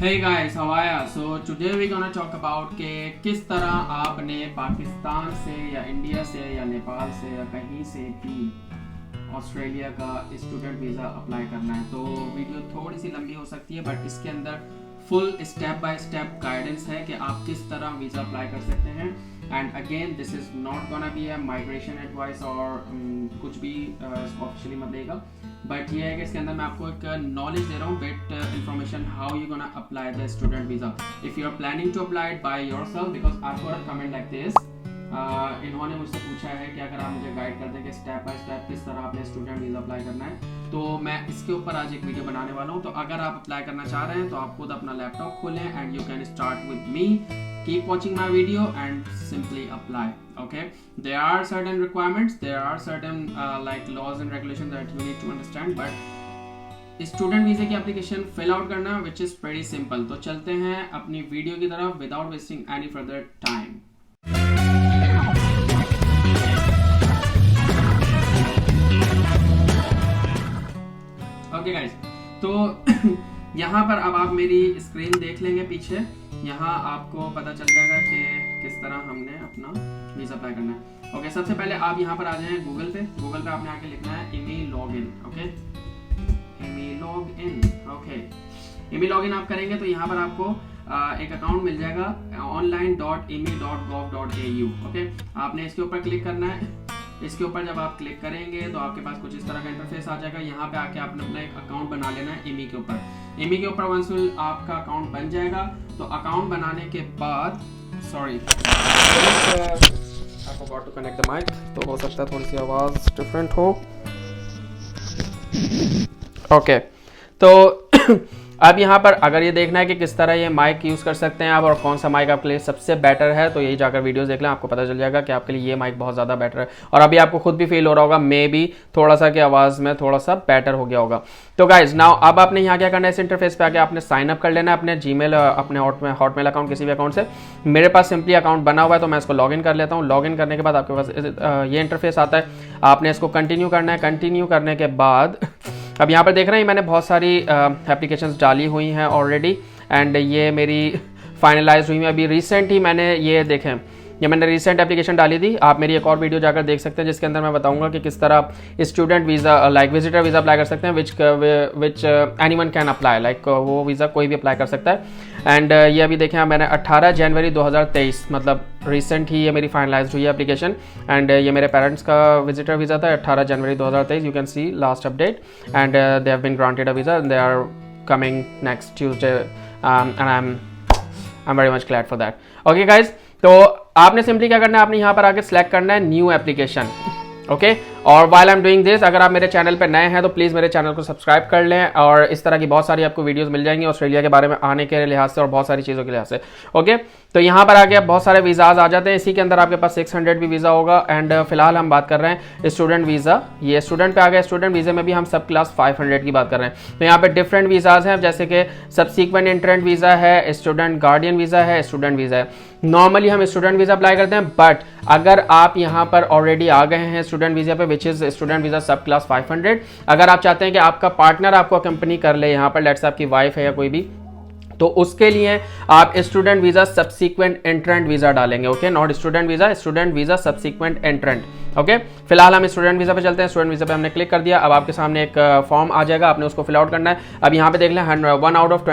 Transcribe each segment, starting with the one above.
Hey guys, how are you? So today we're gonna talk about कि किस तरह आपने पाकिस्तान से या इंडिया से या नेपाल से या कहीं से भी ऑस्ट्रेलिया का स्टूडेंट वीज़ा अप्लाई करना है। तो वीडियो थोड़ी सी लंबी हो सकती है बट इसके अंदर full step by step guidance है कि आप किस तरह वीज़ा अप्लाई कर सकते हैं। And again this is not gonna be a migration advice और कुछ भी ऑफिशियली मत देगा, बट ये है कि इसके अंदर मैं आपको एक नॉलेज दे रहा हूँ, bit information how you gonna apply the student visa if you are planning to apply it by yourself, because I got a comment like this. इन्होंने मुझसे पूछा है कि अगर आप मुझे गाइड कर दें कि स्टेप बाय स्टेप किस तरह आपने स्टूडेंट वीज़ा अप्लाई करना है, तो मैं इसके ऊपर आज एक वीडियो बनाने वाला हूँ। तो अगर आप अप्लाई करना चाह रहे हैं तो आप खुद अपना लैपटॉप खोलें and you can start with me, keep watching my video and simply apply. Okay, there are certain requirements, there are certain like laws and regulations that you need to understand, but student वीज़े की application fill out करना which is very simple. तो चलते हैं अपनी video की तरफ without wasting any further time. Okay guys, तो यहाँ पर अब आप मेरी स्क्रीन देख लेंगे पीछे, यहाँ आपको पता चल जाएगा कि किस तरह हमने अपना वीज़ा अप्लाई करना है। ओके, सबसे पहले आप यहाँ पर आ जाएं गूगल पे आपने आके लिखना है Emmy login. Okay, Emmy login. Okay, Emmy login आप करेंगे तो यहाँ पर आपको एक अकाउंट मिल जाएगा online.imi.gov.au। ओके, आपने इसके ऊपर क्लिक करना है। इसके ऊपर जब आप क्लिक करेंगे तो आपके पास कुछ इस तरह का इंटरफेस आ जाएगा। यहाँ पे आके आपने अपना एक अकाउंट बना लेना है इमी के ऊपर। इमी के ऊपर वंस आपका अकाउंट बन जाएगा तो अकाउंट बनाने के बाद I forgot to connect the mic, तो हो सकता है थोड़ी सी आवाज़ डिफरेंट हो। ओके, तो अब यहाँ पर अगर ये देखना है कि किस तरह ये माइक यूज़ कर सकते हैं आप और कौन सा माइक आपके लिए सबसे बेटर है, तो यही जाकर वीडियोस देख लें, आपको पता चल जाएगा कि आपके लिए ये माइक बहुत ज़्यादा बेटर है। और अभी आपको खुद भी फील हो रहा होगा मे बी थोड़ा सा कि आवाज़ में थोड़ा सा बेटर हो गया होगा। तो गाइज नाउ अब आपने यहाँ क्या करना है, इस इंटरफेस पे आके आपने साइन अप कर लेना है अपने जीमेल, अपने हॉटमेल अकाउंट, किसी भी अकाउंट से। मेरे पास सिंपली अकाउंट बना हुआ है तो मैं इसको लॉगिन कर लेता हूँ। लॉगिन करने के बाद आपके पास ये इंटरफेस आता है, आपने इसको कंटिन्यू करना है। कंटिन्यू करने के बाद अब यहाँ पर देख रहे हैं मैंने बहुत सारी एप्लीकेशंस डाली हुई हैं ऑलरेडी एंड ये मेरी फाइनलाइज हुई है अभी रिसेंट ही। मैंने ये देखें, ये मैंने रिसेंट एप्लीकेशन डाली थी। आप मेरी एक और वीडियो जाकर देख सकते हैं जिसके अंदर मैं बताऊंगा कि किस तरह student visa like visitor visa apply कर सकते हैं, विच एनीवन कैन अप्लाई, लाइक वो वीज़ा कोई भी अप्लाई कर सकता है। एंड ये अभी देखें मैंने 18 जनवरी 2023 मतलब रिसेंट ही ये मेरी फाइनलाइज हुई है एप्लीकेशन। एंड ये मेरे पेरेंट्स का विजिटर वीज़ा था 18 जनवरी 2023। You can see last update and they have been granted a visa and they are coming next Tuesday and I am very much glad for that. Okay guys, तो आपने simply क्या करना है, आपने यहाँ पर आके सिलेक्ट करना है न्यू एप्लीकेशन। ओके, और while I am doing this, अगर आप मेरे चैनल पर नए हैं तो प्लीज़ मेरे चैनल को सब्सक्राइब कर लें और इस तरह की बहुत सारी आपको वीडियोस मिल जाएंगी ऑस्ट्रेलिया के बारे में आने के लिहाज से और बहुत सारी चीज़ों के लिहाज से। ओके, तो यहाँ पर आके बहुत सारे वीज़ाज आ जाते हैं, इसी के अंदर आपके पास 600 भी वीज़ा होगा। एंड फिलहाल हम बात कर रहे हैं स्टूडेंट वीज़ा, ये स्टूडेंट पे आ गया। स्टूडेंट वीज़े में भी हम सब क्लास 500 की बात कर रहे हैं। तो यहाँ पे डिफरेंट वीज़ाज हैं जैसे कि सब्सिक्वेंट एंट्रेंट वीज़ा है, स्टूडेंट गार्डियन वीज़ा है, स्टूडेंट वीज़ा है। नॉर्मली हम स्टूडेंट वीज़ा अप्लाई करते हैं, बट अगर आप यहाँ पर ऑलरेडी आ गए हैं स्टूडेंट वीज़ा पे विच इज़ स्टूडेंट वीज़ा सब क्लास 500, अगर आप चाहते हैं कि आपका पार्टनर आपको अकम्पनी कर ले, यहाँ पर लेट्स आपकी वाइफ है या कोई भी, तो उसके लिए आप student visa subsequent entrant visa डालेंगे। Okay, not student visa, student visa subsequent entrant. Okay, फिलहाल हम स्टूडेंट वीज़ा पे चलते हैं। स्टूडेंट वीज़ा पे हमने क्लिक कर दिया। अब आपके सामने एक फॉर्म आ जाएगा, आपने उसको फिल आउट करना है। अब यहाँ पे देख लें 1 आउट ऑफ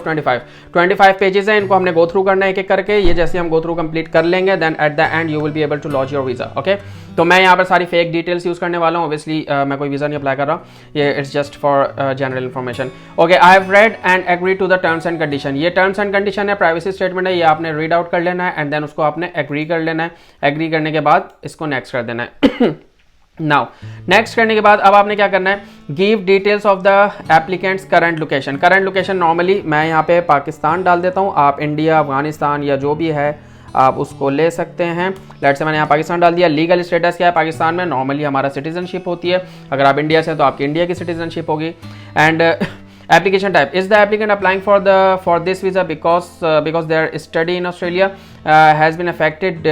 25 पेजेस हैं, इनको हमने गो थ्रू करना है एक एक करके। ये जैसे हम गो थ्रू कंप्लीट कर लेंगे then at the end you will be able to launch your visa. Okay, तो मैं यहाँ पर सारी फेक डिटेल्स यूज़ करने वाला हूँ। ऑब्वियसली मैं कोई वीज़ा नहीं अप्लाई कर रहा हूँ, ये it's just for general information. Okay, I have read and agree to the terms and condition. ये टर्म्स एंड कंडीशन है, प्राइवेसी स्टेटमेंट है, ये आपने रीड आउट कर लेना है एंड देन उसको आपने एग्री कर लेना है। एग्री करने के बाद इसको नेक्स्ट कर देना है। नाउ नेक्स्ट करने के बाद अब आपने क्या करना है, give details of the applicants current location. Current location normally मैं यहाँ पे पाकिस्तान डाल देता हूँ, आप इंडिया, अफगानिस्तान या जो भी है आप उसको ले सकते हैं। लेट्स से मैंने यहाँ पाकिस्तान डाल दिया। लीगल स्टेटस क्या है पाकिस्तान में, नॉर्मली हमारा सिटीजनशिप होती है। अगर आप इंडिया से हैं तो आपकी इंडिया की सिटीजनशिप होगी। And application type, is the applicant applying for this visa because their study in Australia has been affected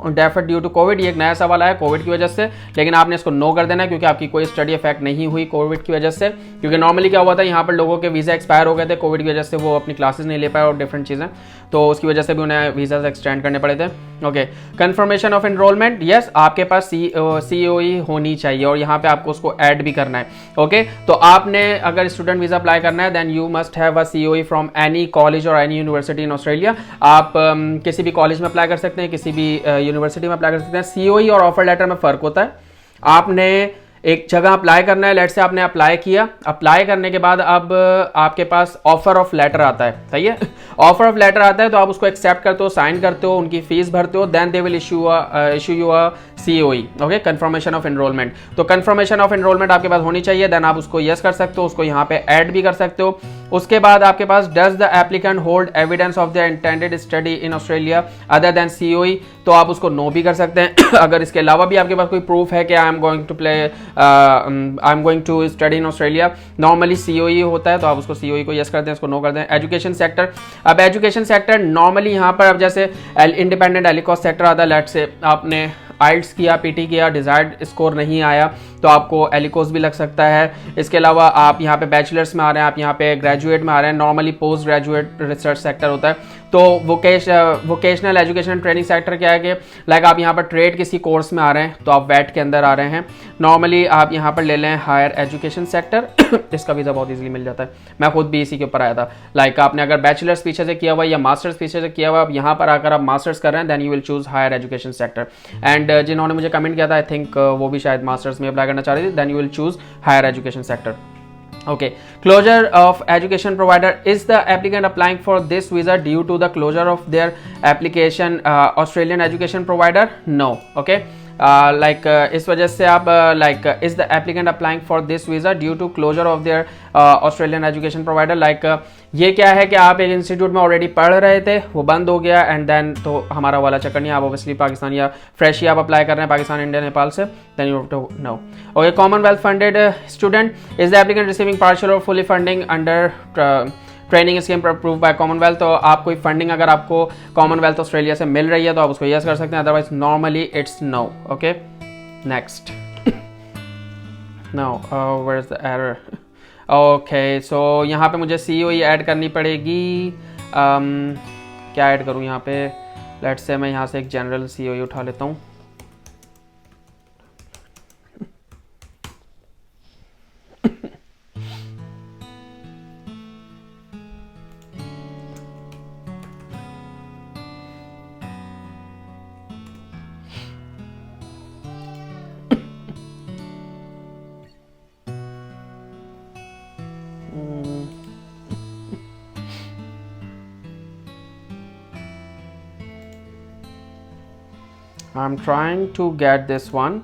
deferred due to COVID, ये एक नया सवाल आया कोविड की वजह से, लेकिन आपने इसको नो कर देना है क्योंकि आपकी कोई स्टडी इफेक्ट नहीं हुई कोविड की वजह से। क्योंकि नॉर्मली क्या हुआ था, यहाँ पर लोगों के वीज़ा एक्सपायर हो गए थे कोविड की वजह से, वो अपनी क्लासेस नहीं ले पाए और डिफरेंट चीज़ें, तो उसकी वजह से भी उन्हें वीज़ा एक्सटेंड करने पड़े थे। Okay, confirmation of enrolment, yes आपके पास COE होनी चाहिए और यहाँ पे आपको उसको ऐड भी करना है। ओके, तो आपने अगर स्टूडेंट वीज़ा अप्लाई करना है then you must have a COE from any college और एनी यूनिवर्सिटी इन ऑस्ट्रेलिया। आप किसी भी कॉलेज में अप्लाई कर सकते हैं, किसी भी यूनिवर्सिटी में अप्लाई कर सकते हैं। COE और ऑफर लेटर में फ़र्क होता है। आपने एक जगह अप्लाई करना है, लेट से आपने अप्लाई किया, अप्लाई करने के बाद अब आपके पास ऑफर ऑफ लेटर आता है, सही है। ऑफर ऑफ लेटर आता है तो आप उसको एक्सेप्ट करते हो, साइन करते हो, उनकी फीस भरते हो, then they will issue you a COE, okay, confirmation of enrolment. तो कंफर्मेशन ऑफ एनरोलमेंट आपके पास होनी चाहिए, देन आप उसको यस कर सकते हो, उसको यहाँ पे ऐड भी कर सकते हो। उसके बाद आपके पास does the applicant hold evidence of the intended study in Australia other than COE, तो आप उसको नो भी कर सकते हैं। अगर इसके अलावा भी आपके पास कोई प्रूफ है कि I am going to study in Australia, normally COE होता है तो आप उसको COE को यस कर दें, उसको नो कर दें। एजुकेशन सेक्टर, अब एजुकेशन सेक्टर नॉर्मली यहाँ पर अब जैसे इंडिपेंडेंट एलिकॉस सेक्टर आता है, लेट से आपने आइल्ट्स किया, PT किया, डिजायर्ड स्कोर नहीं आया तो आपको एलिकोस भी लग सकता है। इसके अलावा आप यहाँ पे बैचलर्स में आ रहे हैं, आप यहाँ पे ग्रेजुएट में आ रहे हैं, normally post graduate research sector होता है। तो वोकेशनल एजुकेशन ट्रेनिंग सेक्टर क्या है कि लाइक आप यहाँ पर ट्रेड किसी कोर्स में आ रहे हैं तो आप वेट के अंदर आ रहे हैं, नॉर्मली आप यहाँ पर ले लें हायर एजुकेशन सेक्टर। इसका वीज़ा बहुत ईजिली मिल जाता है, मैं खुद भी इसी के ऊपर आया था। लाइक आपने अगर बैचलर्स पीछे से किया हुआ या मास्टर्स पीछे से किया हुआ, आप यहाँ पर आकर आप मास्टर्स कर रहे हैं, then you will choose higher education sector. And जिन्होंने मुझे कमेंट किया था, आई थिंक वो भी शायद मास्टर्स में अप्लाई करना चाह रही थी, then you will choose higher education sector. Okay, closure of education provider, is the applicant applying for this visa due to the closure of their application Australian education provider? No. Okay, इस वजह से आप is the applicant applying for this visa due to closure of their Australian education provider? ये क्या है कि आप एक इंस्टीट्यूट में ऑलरेडी पढ़ रहे थे, वो बंद हो गया एंड देन तो हमारा वाला चक्कर नहीं, आप ऑब्वियसली पाकिस्तान या फ्रेश ही आप अप्लाई कर रहे हैं पाकिस्तान, इंडिया, नेपाल से, then you have to know. Okay, Commonwealth funded student, is the applicant receiving partial और fully funding under training scheme approved by Commonwealth? तो आप कोई फंडिंग अगर आपको कॉमनवेल्थ ऑस्ट्रेलिया से मिल रही है तो आप उसको यस कर सकते हैं, otherwise normally it's no. Okay, next, now where is the error? Okay, so यहाँ पे मुझे COE ऐड करनी पड़ेगी। क्या ऐड करूँ यहाँ पे? लेट्स से मैं यहाँ से एक जनरल COE उठा लेता हूँ। I'm trying to get this one.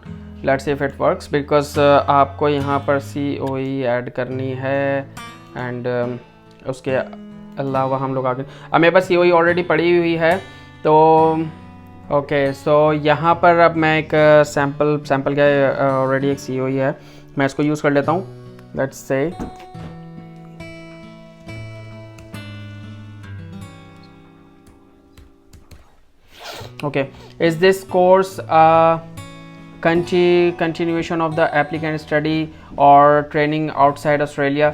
Let's see if it works because आपको यहाँ पर COE ऐड करनी है एंड उसके अलावा हम लोग आगे, अब मेरे पास COE ऑलरेडी पड़ी हुई है तो ओके, सो यहाँ पर अब मैं एक सैम्पल का ऑलरेडी एक COE है, मैं इसको यूज़ कर लेता हूँ। Let's say okay, is this course continuation of the applicant study or training outside Australia?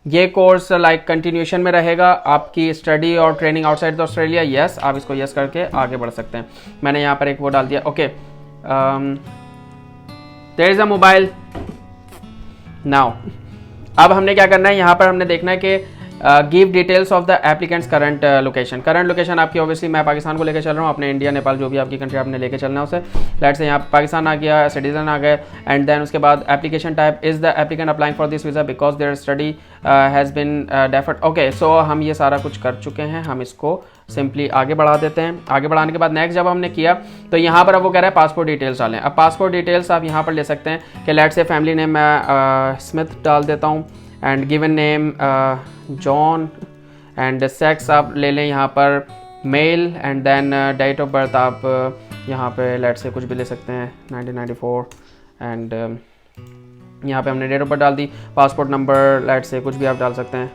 ये कोर्स कंटिन्यूशन में रहेगा आपकी study or training outside Australia? Yes, आप इसको यस करके आगे बढ़ सकते हैं। मैंने यहाँ पर एक वो डाल दिया। Okay, there is a mobile now. अब हमने क्या करना है, यहाँ पर हमने देखना है कि give details of the applicants current location. Current location आपकी ऑब्वियसली मैं पाकिस्तान को लेकर चल रहा हूँ, अपने इंडिया, नेपाल, जो भी आपकी कंट्री आपने लेके चलना है उसे। लेट्स से यहाँ पाकिस्तान आ गया, सिटीजन आ गए एंड देन उसके बाद application type, is the applicant applying for this visa because their study has been deferred. Okay, so हम ये सारा कुछ कर चुके हैं, हम इसको सिंपली आगे बढ़ा देते हैं। आगे बढ़ाने के बाद नेक्स्ट जब हमने किया तो यहाँ पर अब वो कह रहा है पासपोर्ट डिटेल्स डालें। अब पासपोर्ट डिटेल्स आप यहाँ पर ले सकते हैं कि लेट्स से फैमिली नेम मैं स्मिथ डाल देता हूँ and given name John and sex आप ले लें यहाँ पर male and then date of birth आप यहाँ पे लेट से कुछ भी ले सकते हैं 1994 एंड यहाँ पे हमने डेट ऑफ बर्थ डाल दी। पासपोर्ट नंबर लेट से कुछ भी आप डाल सकते हैं।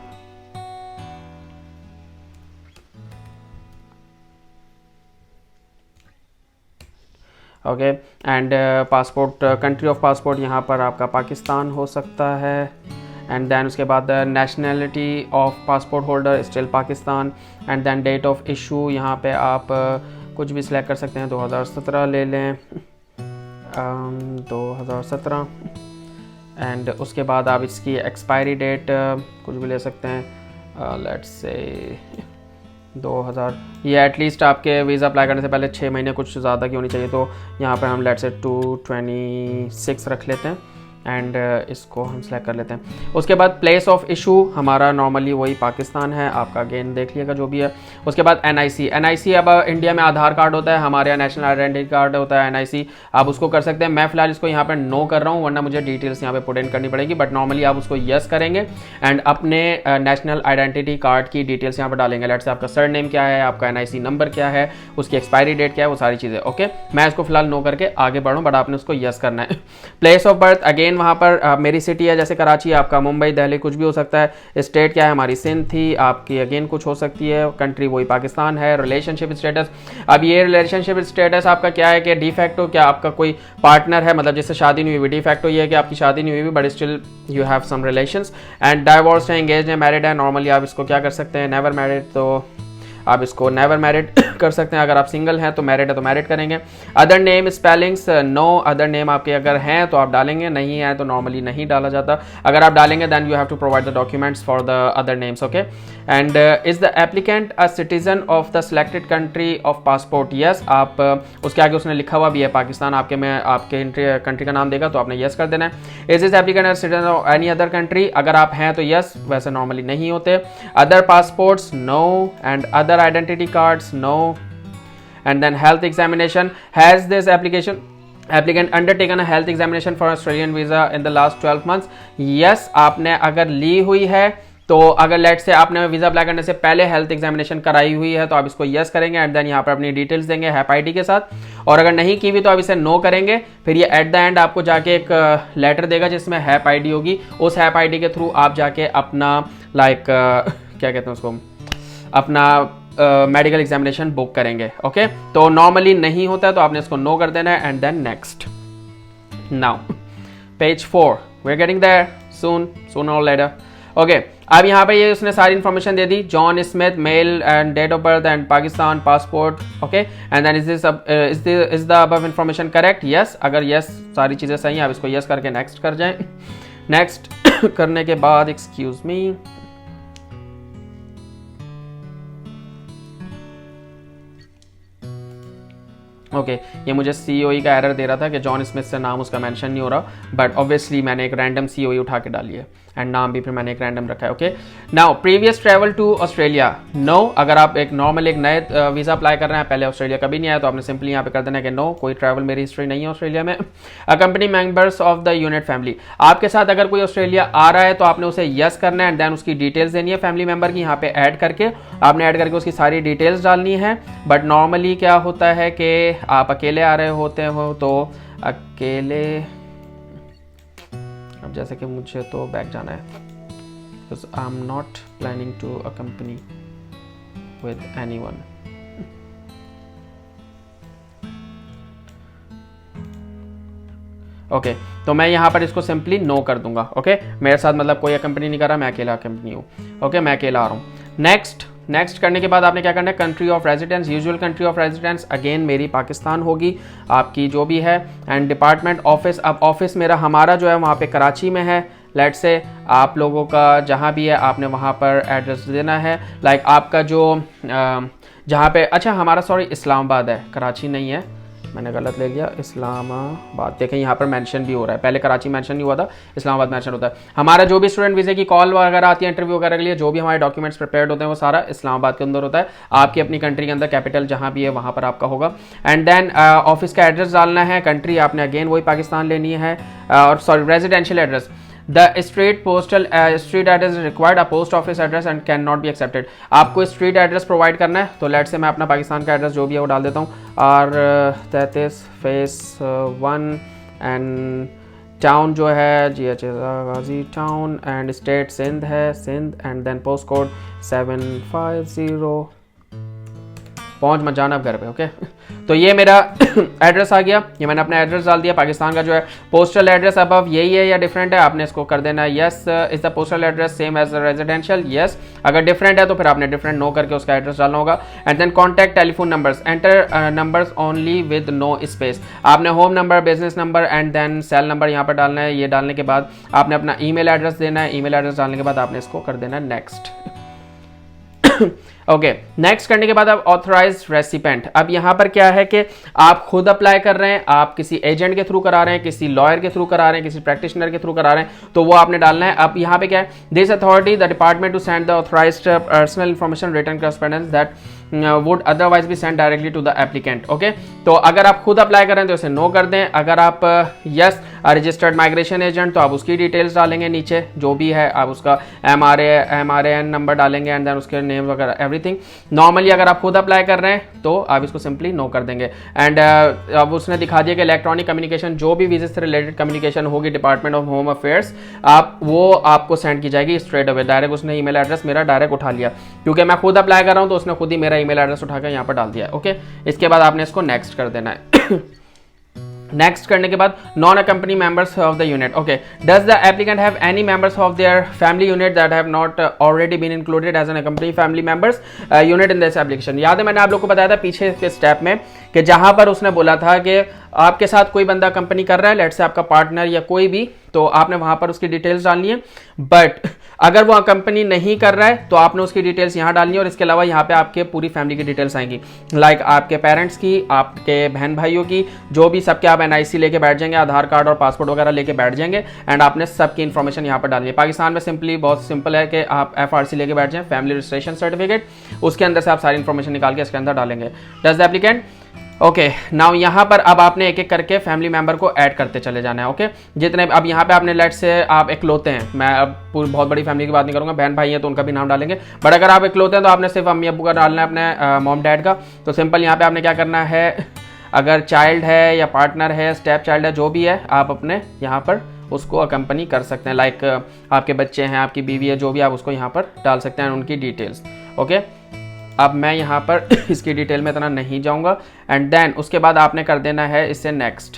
Okay. And passport, country of passport यहाँ पर आपका पाकिस्तान हो सकता है। एंड देन उसके बाद nationality of passport holder still Pakistan. And then date of issue यहाँ पे आप कुछ भी सिलेक्ट कर सकते हैं, 2017 ले लें, 2017। एंड उसके बाद आप इसकी एक्सपायरी डेट कुछ भी ले सकते हैं, लेट्स से 2000। ये एटलीस्ट आपके वीज़ा अप्लाई करने से पहले 6 महीने कुछ ज़्यादा की होनी चाहिए, तो यहाँ पर हम लेट्स से 226 रख लेते हैं। एंड इसको हम सेलेक्ट कर लेते हैं। उसके बाद प्लेस ऑफ इशू हमारा नॉर्मली वही पाकिस्तान है, आपका अगेन देख लिएगा जो भी है। उसके बाद एनआईसी अब इंडिया में आधार कार्ड होता है, हमारे यहाँ नेशनल आइडेंटिटी कार्ड होता है एनआईसी, आप उसको कर सकते हैं। मैं फिलहाल इसको यहाँ पर नो कर रहा हूँ, वरना मुझे डिटेल्स यहाँ पे पुट इन करनी पड़ेगी, बट नॉर्मली आप उसको यस करेंगे एंड अपने नेशनल आइडेंटिटी कार्ड की डिटेल्स यहाँ पर डालेंगे। लेट्स से आपका सरनेम क्या है, आपका एनआईसी नंबर क्या है, उसकी एक्सपायरी डेट क्या है, वो सारी चीज़ें। ओके, मैं इसको फिलहाल नो करके आगे बढ़ूँ, बट आपने उसको यस करना है। प्लेस ऑफ बर्थ अगेन वहाँ पर मेरी सिटी है जैसे कराची, आपका मुंबई, दिल्ली कुछ भी हो सकता है। स्टेट क्या है, हमारी सिंध थी, आपकी अगेन कुछ हो सकती है। कंट्री वही पाकिस्तान है। रिलेशनशिप स्टेटस, अब ये रिलेशनशिप स्टेटस आपका क्या है कि डिफैक्टो, क्या आपका कोई पार्टनर है, मतलब जिससे शादी नहीं हुई। डिफैक्टो ये है कि आपकी शादी नहीं हुई but still you have some relations. And divorce है, एंगेज है, मैरिड है। नॉर्मली आप इसको क्या कर सकते हैं, नेवर मैरिड, तो आप इसको नेवर मैरिड कर सकते हैं। अगर आप सिंगल हैं तो मैरिड है तो मैरिड करेंगे। Other name spellings, no other name आपके अगर हैं तो आप डालेंगे, नहीं है तो नॉर्मली नहीं डाला जाता। अगर आप डालेंगे then you have to provide the documents for the other names. Okay. And is the applicant a citizen of the selected country of passport, yes. आप उसके आगे उसने लिखा हुआ भी है पाकिस्तान, आपके में आपके कंट्री का नाम देगा तो आपने यस कर देना है। Is is applicant a citizen of any other country, अगर आप हैं तो यस, वैसे नॉर्मली नहीं होते। Other passports, no. And other identity cards, no. And then health examination, has this applicant undertaken a health examination for Australian visa in the last 12 months, yes। आपने अगर ली हुई है तो अगर लेट से आपने वीज़ा अप्लाई करने से पहले हेल्थ एग्जामिनेशन कराई हुई है तो आप इसको यस करेंगे एंड देन यहाँ पर अपनी डिटेल्स देंगे हैप आईडी के साथ। और अगर नहीं की हुई तो आप इसे नो करेंगे। फिर ये एट द एंड आपको जाके एक लेटर देगा जिसमें हैप आईडी होगी, उस हैप आईडी के थ्रू आप जाके अपना क्या कहते हैं उसको, अपना मेडिकल एग्जामिनेशन बुक करेंगे। ओके, तो नॉर्मली नहीं होता है तो आपने इसको नो कर देना है and then next. Now page 4, we are getting there soon और लेटर। ओके, अब यहाँ पे ये उसने सारी इन्फॉर्मेशन दे दी, John Smith, male and date of birth and Pakistan passport. Okay, and then is the above information correct, yes. अगर यस सारी चीज़ें सही हैं आप इसको यस करके नेक्स्ट कर जाएं। नेक्स्ट करने के बाद एक्सक्यूज मी, ओके ये मुझे सीओई का एरर दे रहा था कि जॉन स्मिथ से नाम उसका मेंशन नहीं हो रहा, बट ऑब्वियसली मैंने एक रैंडम सीओई उठा के डाली है एंड नाम भी फिर मैंने एक रैंडम रखा है। Okay, now previous travel to Australia, no. अगर आप एक नॉर्मल एक नए वीज़ा अप्लाई कर रहे हैं, पहले ऑस्ट्रेलिया कभी नहीं आया तो आपने सिंपली यहाँ पे कर देना है कि नो, कोई ट्रैवल मेरी हिस्ट्री नहीं है ऑस्ट्रेलिया में। Accompany members of the unit family, आपके साथ अगर कोई ऑस्ट्रेलिया आ रहा है तो आपने उसे यस करना है एंड देन उसकी डिटेल्स देनी है फैमिली मेंबर की, यहाँ पे ऐड करके आपने ऐड करके उसकी सारी डिटेल्स डालनी है। बट नॉर्मली क्या होता है कि आप अकेले आ रहे होते हो तो अकेले, अब जैसे कि मुझे तो बैक जाना है because I'm not planning to accompany with anyone। Okay, तो मैं यहाँ पर इसको सिंपली नो कर दूंगा। ओके, मेरे साथ मतलब कोई कंपनी नहीं कर रहा, मैं अकेला कंपनी हूँ। ओके, मैं अकेला आ रहा हूँ। नेक्स्ट करने के बाद आपने क्या करना है, country of residence, usual country of residence again मेरी पाकिस्तान होगी, आपकी जो भी है। एंड डिपार्टमेंट ऑफिस, अब ऑफिस मेरा हमारा जो है वहाँ पे कराची में है। लेट से आप लोगों का जहाँ भी है आपने वहाँ पर एड्रेस देना है। लाइक आपका जो जहाँ पे, अच्छा हमारा सॉरी इस्लामाबाद है, कराची नहीं है, मैंने गलत ले लिया, इस्लामाबाद। देखें यहाँ पर मेंशन भी हो रहा है, पहले कराची मेंशन नहीं हुआ था, इस्लामाबाद मेंशन होता है। हमारा जो भी स्टूडेंट वीज़े की कॉल वगैरह आती है, इंटरव्यू वगैरह के लिए, जो भी हमारे डॉक्यूमेंट्स प्रिपेयर्ड होते हैं वो सारा इस्लामाबाद के अंदर होता है। आपकी अपनी कंट्री के अंदर कैपिटल जहाँ भी है वहाँ पर आपका होगा। एंड देन ऑफिस का एड्रेस डालना है, कंट्री आपने अगेन वही पाकिस्तान लेनी है, और sorry residential address, the street postal street address required, a post office address and can not be accepted. आपको स्ट्रीट एड्रेस प्रोवाइड करना है, तो लेट से मैं अपना पाकिस्तान का एड्रेस जो भी है वो डाल देता हूँ, और 33 फेस 1 एंड टाउन जो है GH Ghazi town, and state Sindh है, Sindh, and then post code 750 पहुंच मत जाना अब घर पे। ओके तो ये मेरा एड्रेस आ गया, ये मैंने अपना एड्रेस डाल दिया। पाकिस्तान का जो है पोस्टल एड्रेस अब यही है या डिफरेंट है, आपने इसको कर देना है yes is the postal address same as residential, yes. अगर डिफरेंट है तो फिर आपने डिफरेंट नो करके उसका एड्रेस डालना होगा। And then contact telephone numbers, enter numbers only with no space. आपने home number, business number and then cell number यहाँ पर डालना है। ये डालने के बाद आपने अपना ईमेल एड्रेस देना है। ईमेल एड्रेस डालने के बाद आपने इसको कर देना है नेक्स्ट। ओके नेक्स्ट करने के बाद आप ऑथराइज्ड रेसिपेंट। अब यहां पर क्या है कि आप खुद अप्लाई कर रहे हैं, आप किसी एजेंट के थ्रू करा रहे हैं, किसी लॉयर के थ्रू करा रहे हैं, किसी प्रैक्टिशनर के थ्रू करा रहे हैं, तो वो आपने डालना है। अब यहां पे क्या है, this authority the department to send the authorised personal information written correspondence that would otherwise be send directly to the applicant. Okay तो अगर आप खुद अप्लाई कर रहे हैं तो उसे नो कर दें। अगर आप यस रजिस्टर्ड माइग्रेशन एजेंट तो आप उसकी डिटेल्स डालेंगे नीचे, जो भी है आप उसका MRAN नंबर डालेंगे एंड देन उसके नेम वगैरह एवरीथिंग। नॉर्मली अगर आप खुद अप्लाई कर रहे हैं तो आप इसको सिंपली नो कर देंगे। एंड अब उसने दिखा दिया कि इलेक्ट्रॉनिक कम्युनिकेशन जो भी वीजा से रिलेटेड कम्युनिकेशन होगी डिपार्टमेंट ऑफ होम अफेयर्स वो आपको सेंड की जाएगी स्ट्रेट अवे। डायरेक्ट उसने ईमेल एड्रेस मेरा डायरेक्ट उठा लिया, क्योंकि मैं खुद अप्लाई कर रहा हूं तो उसने खुद ही मेरा ईमेल एड्रेस उठाकर यहाँ पर डाल दिया है। ओके इसके बाद आपने इसको नेक्स्ट कर देना है। नेक्स्ट करने के बाद non accompany members of the unit. Okay does the applicant have any members of their family unit that have not already been included as an accompany family members unit in this application. याद है मैंने आप लोग को बताया था पीछे के स्टेप में कि जहां पर उसने बोला था कि आपके साथ कोई बंदा कंपनी कर रहा है, लेट से आपका पार्टनर या कोई भी, तो आपने वहां पर उसकी डिटेल्स डालनी है। बट अगर वो कंपनी नहीं कर रहा है तो आपने उसकी डिटेल्स यहाँ डालनी है। और इसके अलावा यहाँ पे आपके पूरी फैमिली की डिटेल्स आएंगी, लाइक आपके पेरेंट्स की, आपके बहन भाइयों की, जो भी सबके आप NIC लेके बैठ जाएंगे, आधार कार्ड और पासपोर्ट वगैरह लेके बैठ जाएंगे एंड आपने सबकी इन्फॉर्मेशन यहाँ पर डालनी है। पाकिस्तान में सिंपली बहुत सिंपल है कि आप FRC लेके बैठ जाएं, फैमिली रजिस्ट्रेशन सर्टिफिकेट, उसके अंदर से आप सारी इन्फॉर्मेशन निकाल के इसके अंदर डालेंगे। Does the applicant okay now यहाँ पर अब आपने एक एक करके फैमिली मेंबर को ऐड करते चले जाना है। ओके जितने अब यहाँ पे आपने लेट से आप इकलौते हैं, मैं अब बहुत बड़ी फैमिली की बात नहीं करूँगा, बहन भाई हैं तो उनका भी नाम डालेंगे, बट अगर आप इकलौते हैं तो आपने सिर्फ अम्मी अब्बू का डालना है, अपने मॉम डैड का। तो सिंपल यहाँ पे आपने क्या करना है, अगर चाइल्ड है या पार्टनर है, स्टेप चाइल्ड है, जो भी है, आप अपने यहाँ पर उसको अकम्पनी कर सकते हैं। लाइक आपके बच्चे हैं, आपकी बीवी है, जो भी, आप उसको यहाँ पर डाल सकते हैं उनकी डिटेल्स। ओके अब मैं यहाँ पर इसकी डिटेल में इतना नहीं जाऊँगा एंड देन उसके बाद आपने कर देना है इससे नेक्स्ट।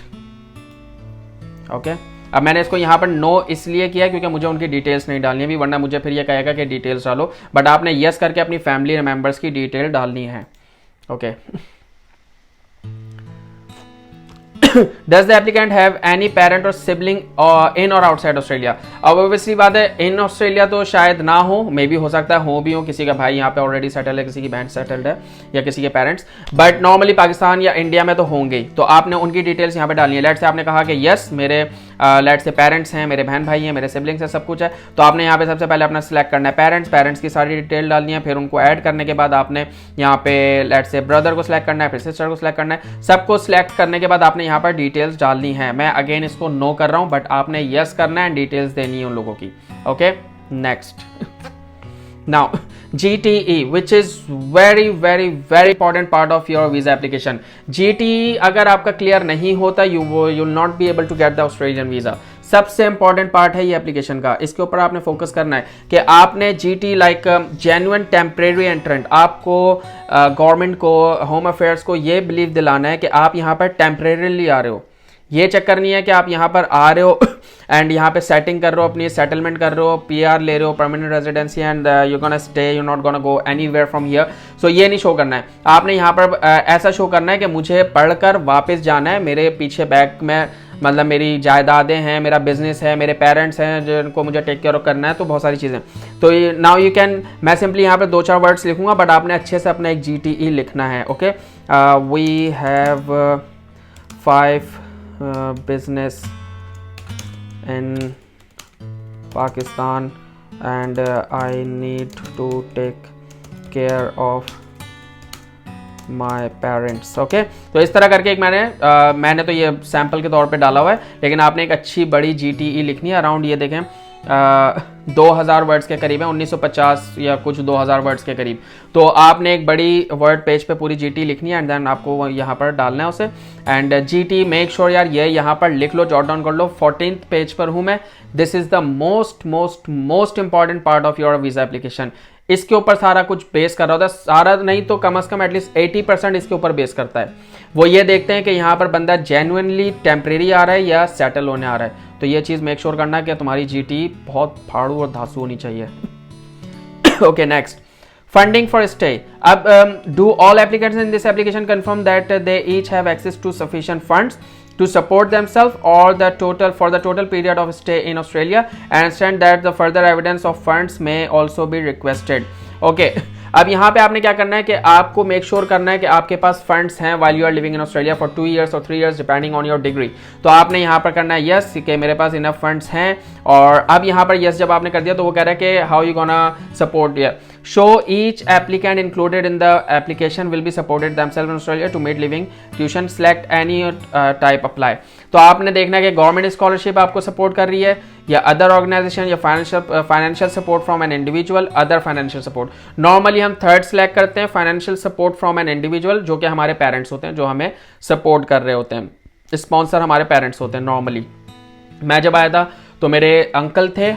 ओके अब मैंने इसको यहाँ पर नो इसलिए किया क्योंकि मुझे उनकी डिटेल्स नहीं डालनी है, वरना मुझे फिर ये कहेगा कि डिटेल्स डालो, बट आपने यस करके अपनी फैमिली मेंबर्स की डिटेल डालनी है। Okay Does the applicant have any parent or sibling in or outside Australia? अब ऑब्वियसली बात है इन ऑस्ट्रेलिया तो शायद ना हो, मे बी हो सकता है हो भी हो, किसी का भाई यहाँ पे ऑलरेडी सेटल्ड है, किसी की बहन सेटल्ड है या किसी के पेरेंट्स, बट नॉर्मली पाकिस्तान या इंडिया में तो होंगे ही। तो आपने उनकी डिटेल्स यहाँ पे डालनी है। लेट से आपने कहा कि यस मेरे लेट से पेरेंट्स हैं, मेरे बहन भाई हैं, मेरे सिबलिंग्स हैं, सब कुछ है, तो आपने यहाँ पे सबसे पहले अपना सिलेक्ट करना है पेरेंट्स की सारी डिटेल डालनी है। फिर उनको ऐड करने के बाद आपने यहाँ पे लेट से ब्रदर को सिलेक्ट करना है, फिर सिस्टर को सिलेक्ट करना है। सबको सिलेक्ट करने के बाद आपने यहाँ पर डिटेल्स डालनी है। मैं अगेन इसको नो कर रहा हूँ, बट आपने यस करना है, डिटेल्स देनी है उन लोगों की। Okay next now GTE which is very important part of your visa application। GTE अगर आपका क्लियर नहीं होता you will not be able to get the Australian visa। सबसे इंपॉर्टेंट पार्ट है ये एप्लीकेशन का, इसके ऊपर आपने फोकस करना है कि आपने GT लाइक जेन्युइन टेम्परेरी एंट्रेंट, आपको गवर्नमेंट को, होम अफेयर्स को ये बिलीव दिलाना है कि आप यहाँ पर टेम्परेरीली आ रहे हो। ये चक्कर नहीं है कि आप यहाँ पर आ रहे हो एंड यहाँ पे सेटिंग कर रहे हो, अपनी सेटलमेंट कर रहे हो, PR ले रहे हो, permanent residency, and you gonna stay, you not gonna go anywhere from here. So ये नहीं शो करना है आपने यहाँ पर, ऐसा शो करना है कि मुझे पढ़कर वापस जाना है, मेरे पीछे बैक में मतलब मेरी जायदादें हैं, मेरा बिजनेस है, मेरे पेरेंट्स हैं जिनको मुझे टेक केयर करना है, तो बहुत सारी चीज़ें। तो नाउ यू कैन, मैं सिंपली यहाँ पे 2-4 वर्ड्स लिखूंगा, बट आपने अच्छे से अपना एक GTE लिखना है। Okay we have 5 business in Pakistan and I need to take care of my parents। Okay तो इस तरह करके एक मैंने तो ये सैम्पल के तौर पे डाला हुआ है, लेकिन आपने एक अच्छी बड़ी GTE लिखनी है अराउंड, ये देखें 2000 वर्ड्स के करीब है, 1950 या कुछ 2000 वर्ड्स के करीब। तो आपने एक बड़ी वर्ड पेज पे पूरी GT लिखनी है एंड देन आपको यहाँ पर डालना है उसे। एंड GT मेक श्योर यार ये यहाँ पर लिख लो, जॉट डाउन कर लो। 14th पेज पर हूँ मैं। This is the most important part of your visa application. इसके ऊपर सारा कुछ बेस कर रहा होता है, सारा नहीं तो कम से कम एटलीस्ट 80% इसके ऊपर बेस करता है। वो ये देखते हैं कि यहाँ पर बंदा जेन्युइनली टेम्परेरी आ रहा है या सेटल होने आ रहा है। तो ये चीज़ मेक श्योर करना कि तुम्हारी जीटी बहुत फाड़ू और धांसू होनी चाहिए। Okay, next, funding for stay. अब do all applicants in this application confirm that they each have access to sufficient funds to support themselves or the total period of stay in Australia, and understand that the further evidence of funds may also be requested. Okay, अब यहाँ पे आपने क्या करना है कि आपको make sure करना है कि आपके पास फंड्स हैं while you are living in Australia for 2 years और 3 years depending on your degree। तो आपने यहाँ पर करना है यस कि मेरे पास इनफ फंड्स हैं, और अब यहाँ पर यस जब आपने कर दिया तो वो कह रहा है कि हाउ यू गोना सपोर्ट या show each applicant included in the application will be supported themselves in Australia to meet living tuition, select any type apply। तो आपने देखना है कि गवर्नमेंट स्कॉलरशिप आपको सपोर्ट कर रही है या अदर ऑर्गेनाइजेशन या financial support from an individual, other financial support. Normally हम थर्ड सेलेक्ट करते हैं, financial support from an individual, जो कि हमारे पेरेंट्स होते हैं जो हमें सपोर्ट कर रहे होते हैं, स्पॉन्सर हमारे पेरेंट्स होते हैं नॉर्मली। मैं जब आया था तो मेरे अंकल थे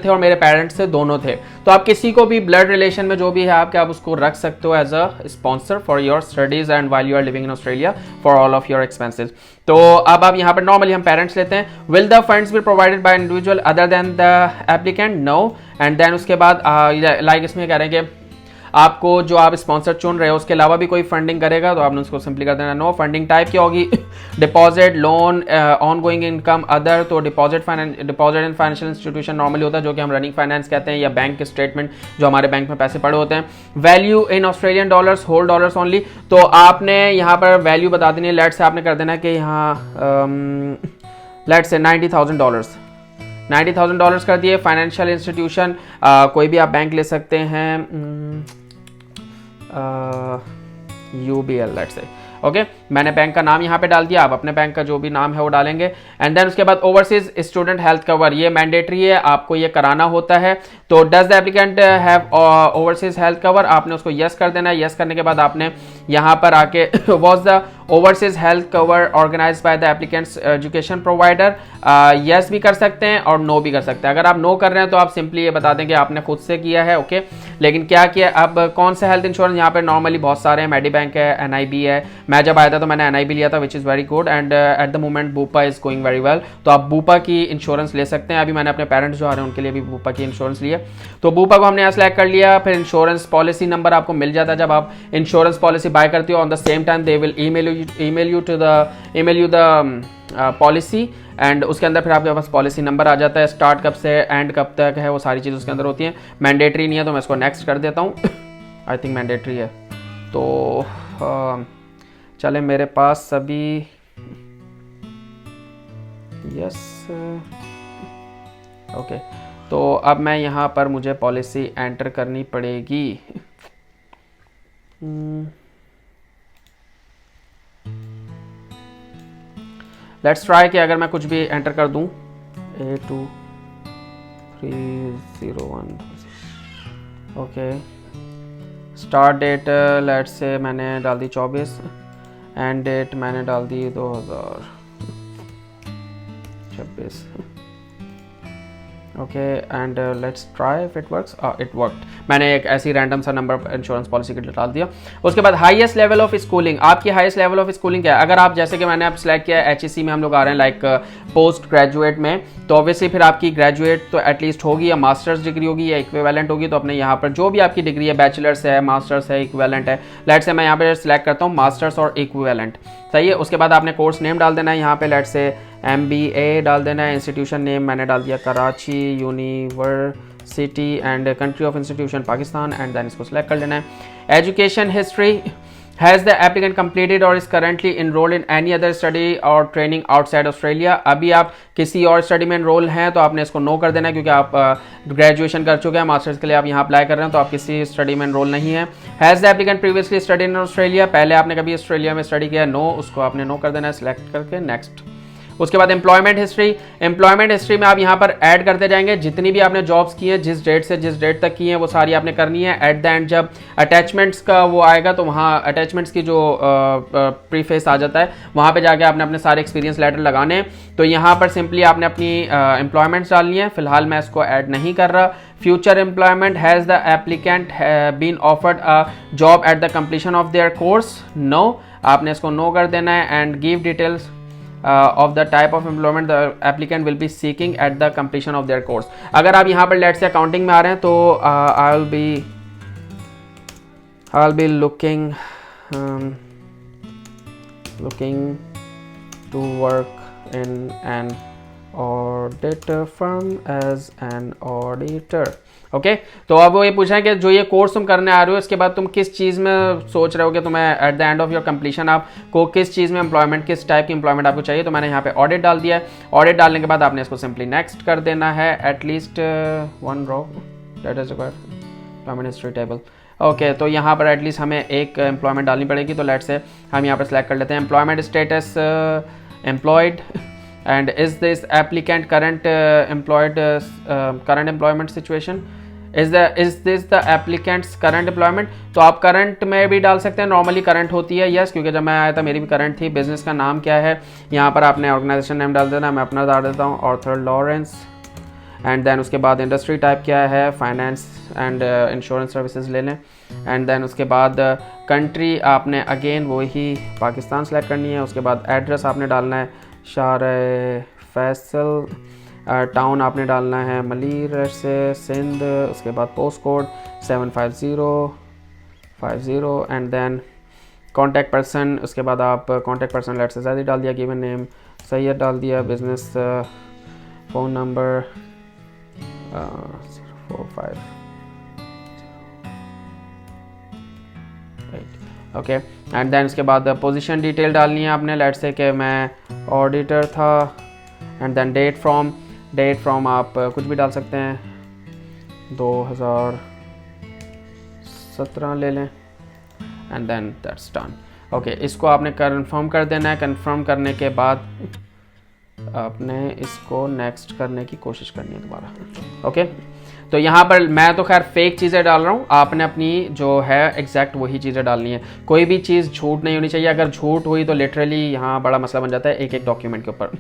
और मेरे पेरेंट्स थे, दोनों थे। तो आप किसी को भी ब्लड रिलेशन में जो भी है आपके, आप उसको रख सकते हो as a sponsor for your studies and while you are living in Australia for all of your expenses. तो अब आप यहाँ पर नॉर्मली हम पेरेंट्स लेते हैं। Will the funds be provided by individual other than the applicant? No. And then उसके बाद लाइक इसमें कह रहे हैं कि आपको जो आप स्पॉन्सर चुन रहे हो उसके अलावा भी कोई फंडिंग करेगा, तो आपने उसको सिंपली कर देना नो। फंडिंग टाइप क्या होगी? Deposit, loan, ongoing income, other. तो deposit in financial institution normally होता है जो कि हम रनिंग फाइनेंस कहते हैं, या बैंक स्टेटमेंट जो हमारे बैंक में पैसे पड़े होते हैं। Value in Australian dollars, whole dollars only. तो आपने यहाँ पर वैल्यू बता देनी है। लेट से आपने कर देना है कि यहाँ लेट से $90,000 $90,000 कर दिए। फाइनेंशियल इंस्टीट्यूशन कोई भी आप बैंक ले सकते हैं, UBL लेट्स से। ओके, मैंने बैंक का नाम यहाँ पे डाल दिया, आप अपने बैंक का जो भी नाम है वो डालेंगे। एंड देन उसके बाद ओवरसीज स्टूडेंट हेल्थ कवर, ये मैंडेटरी है, आपको ये कराना होता है। तो does the applicant have overseas health cover, आपने उसको यस कर देना है। यस करने के बाद आपने यहाँ पर आके was the overseas health cover organise by the applicants education provider, yes भी कर सकते हैं और नो भी कर सकते हैं। अगर आप नो कर रहे हैं तो आप सिंपली ये बता दें कि आपने खुद से किया है। ओके, लेकिन क्या किया, अब कौन सा हेल्थ इंश्योरेंस, यहाँ पे नॉर्मली बहुत सारे हैं, मेडी बैंक है, NIB है। मैं जब आया था तो मैंने NIB लिया था which is very good, and at the moment Bupa is going very well. तो आप बूपा की इंश्योरेंस ले सकते हैं। अभी मैंने अपने पेरेंट्स जो आ रहे हैं उनके लिए भी बूपा की इंश्योरेंस लिया। तो बूपा को हमने यहाँ सेलेक्ट कर लिया। फिर इंश्योरेंस पॉलिसी नंबर आपको मिल जाता है जब आप इंश्योरेंस पॉलिसी बाय करते हो। On the same time they will email you the policy, and उसके अंदर फिर आपके पास पॉलिसी नंबर आ जाता है। स्टार्ट कब से एंड कब तक है वो सारी चीज़ उसके अंदर होती है। मैंडेटरी नहीं है तो मैं इसको नेक्स्ट कर देता हूँ। आई थिंक मैंडेटरी है। तो चले, मेरे पास सभी यस। ओके, तो अब मैं यहाँ पर मुझे पॉलिसी एंटर करनी पड़ेगी। लेट्स ट्राई कि अगर मैं कुछ भी एंटर कर दूं, 823001। Okay, start date let's say मैंने डाल दी 24, एंड डेट मैंने डाल दी 2026। Okay, and let's try if it works. It worked. मैंने एक ऐसी रैंडम सा नंबर इंश्योरेंस पॉलिसी के लिए डाल दिया। उसके बाद हाईएस्ट लेवल ऑफ स्कूलिंग, आपकी हाईएस्ट लेवल ऑफ स्कूलिंग क्या है? अगर आप जैसे कि मैंने आप सिलेक्ट किया HEC में हम लोग आ रहे हैं लाइक पोस्ट ग्रेजुएट में, तो ऑब्वियसली फिर आपकी ग्रेजुएट तो एटलीस्ट होगी या मास्टर्स डिग्री होगी या इक्विवेलेंट होगी। तो अपने यहाँ पर जो भी आपकी डिग्री है, बैचलर्स है, मास्टर्स है, इक्विवेलेंट है, लेट से मैं यहाँ पे सिलेक्ट करता हूँ मास्टर्स और इक्विवेलेंट। सही है। उसके बाद आपने कोर्स नेम डाल देना है यहाँ पे, लेट से MBA डाल देना है। इंस्टीट्यूशन नेम मैंने डाल दिया Karachi university, and country of institution Pakistan, and then इसको सेलेक्ट कर लेना है। Education history, has the applicant completed or is currently enrolled in any other study or training outside Australia. अभी आप किसी और स्टडी में इनरोल हैं तो आपने इसको नो कर देना है, क्योंकि आप ग्रेजुएशन कर चुके हैं, मास्टर्स के लिए आप यहाँ अप्लाई कर रहे हैं, तो आप किसी स्टडी में इनरोल नहीं है। Has the applicant previously study in Australia, पहले आपने कभी ऑस्ट्रेलिया में स्टडी किया? नो, उसको आपने नो कर देना है सेलेक्ट करके नेक्स्ट। उसके बाद एम्प्लॉयमेंट हिस्ट्री में आप यहाँ पर ऐड करते जाएंगे जितनी भी आपने जॉब्स की हैं, जिस डेट से जिस डेट तक की हैं वो सारी आपने करनी है। एट द एंड जब अटैचमेंट्स का वो आएगा तो वहाँ अटैचमेंट्स की जो प्रीफेस आ जाता है वहाँ पे जाके आपने अपने सारे एक्सपीरियंस लेटर लगाने हैं। तो यहाँ पर सिंपली आपने अपनी एम्प्लॉयमेंट्स डालनी है। फिलहाल मैं इसको ऐड नहीं कर रहा। Future employment, has the applicant been offered a job at the completion of their course, no, आपने इसको नो कर देना है। And give details of the type of employment the applicant will be seeking at the completion of their course। अगर आप यहाँ पर let's say accounting में आ रहे हैं तो I'll be looking to work in an audit firm as an auditor। Okay तो अब वो ये पूछा है कि जो ये कोर्स तुम करने आ रहे हो इसके बाद तुम किस चीज़ में सोच रहे हो कि तुम्हें eight the end of your completion आपको किस चीज़ में एम्प्लॉयमेंट, किस टाइप की एम्प्लॉयमेंट आपको चाहिए। तो मैंने यहाँ पे ऑडिट डाल दिया है। ऑडिट डालने के बाद आपने इसको सिंपली नेक्स्ट कर देना है। At least one row that is employment history table. Okay तो यहाँ पर एटलीस्ट हमें एक एम्प्लॉयमेंट डालनी पड़ेगी। तो लेट से हम यहाँ पर सेलेक्ट कर लेते हैं employment status employed, and is this applicant current employed, current employment situation, is this the applicants current employment. तो आप करंट में भी डाल सकते हैं, नॉर्मली करंट होती है यस, क्योंकि जब मैं आया था मेरी भी करंट थी। बिजनेस का नाम क्या है, यहाँ पर आपने ऑर्गेनाइजेशन नेम डाल देना, मैं अपना डाल देता हूँ ऑर्थर लॉरेंस। एंड देन उसके बाद इंडस्ट्री टाइप क्या है, फाइनेंस एंड इंश्योरेंस सर्विसेज ले लें। एंड देन उसके बाद कंट्री आपने अगेन वही पाकिस्तान सेलेक्ट करनी है। उसके बाद एड्रेस आपने डालना है शार फैसल, टाउन आपने डालना है मलीर से सिंध। उसके बाद post code 75050 and then contact person. उसके बाद आप कॉन्टैक्ट पर्सन लेट से ज़्यादा डाल दिया, गिवन नेम सैयद डाल दिया, business phone number 045 okay. And then उसके बाद पोजीशन डिटेल डालनी है आपने, लेट से कि मैं ऑडिटर था। एंड देन डेट फ्रॉम आप कुछ भी डाल सकते हैं, 2017 ले लें। And then that's done. Okay इसको आपने कंफर्म कर देना है। कंफर्म करने के बाद आपने इसको नेक्स्ट करने की कोशिश करनी है दोबारा। ओके तो यहाँ पर मैं तो खैर फेक चीज़ें डाल रहा हूँ, आपने अपनी जो है एग्जैक्ट वही चीज़ें डालनी है। कोई भी चीज़ झूठ नहीं होनी चाहिए, अगर झूठ हुई तो लिटरली यहाँ बड़ा मसला बन जाता है एक एक डॉक्यूमेंट के ऊपर।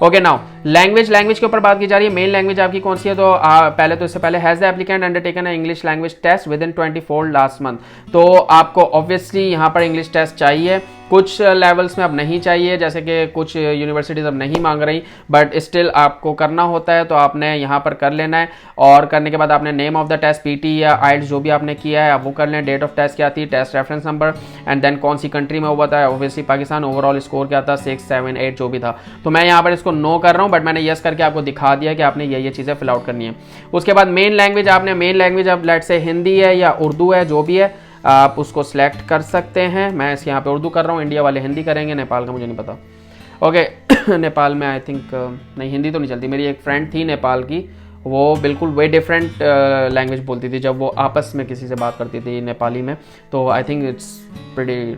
ओके नाउ लैंग्वेज के ऊपर बात की जा रही है। मेन लैंग्वेज आपकी कौन सी है, तो पहले तो इससे पहले has the applicant undertaken English language test within 24 last month. तो आपको ऑब्वियसली यहाँ पर इंग्लिश टेस्ट चाहिए, कुछ लेवल्स में अब नहीं चाहिए, जैसे कि कुछ यूनिवर्सिटीज़ अब नहीं मांग रही, बट स्टिल आपको करना होता है तो आपने यहाँ पर कर लेना है। और करने के बाद आपने name of the test PT या आइल्स जो भी आपने किया है आप वो कर लें, डेट ऑफ टेस्ट क्या थी, test reference number, and then कौन सी कंट्री में हुआ था, ऑब्वियसली पाकिस्तान। ओवरऑल स्कोर क्या था 6, 7, 8 जो भी था। तो मैं यहाँ पर इसको नो कर रहा हूँ, बट मैंने यस करके आपको दिखा दिया कि आपने ये चीज़ें फिल आउट करनी है। उसके बाद मेन लैंग्वेज अब लेट से हिंदी है या उर्दू है, जो भी है आप उसको सिलेक्ट कर सकते हैं। मैं इस यहाँ पे उर्दू कर रहा हूँ, इंडिया वाले हिंदी करेंगे, नेपाल का मुझे नहीं पता। ओके नेपाल में आई थिंक नहीं, हिंदी तो नहीं चलती। मेरी एक फ्रेंड थी नेपाल की, वो बिल्कुल वे डिफरेंट लैंग्वेज बोलती थी जब वो आपस में किसी से बात करती थी नेपाली में, तो I think it's pretty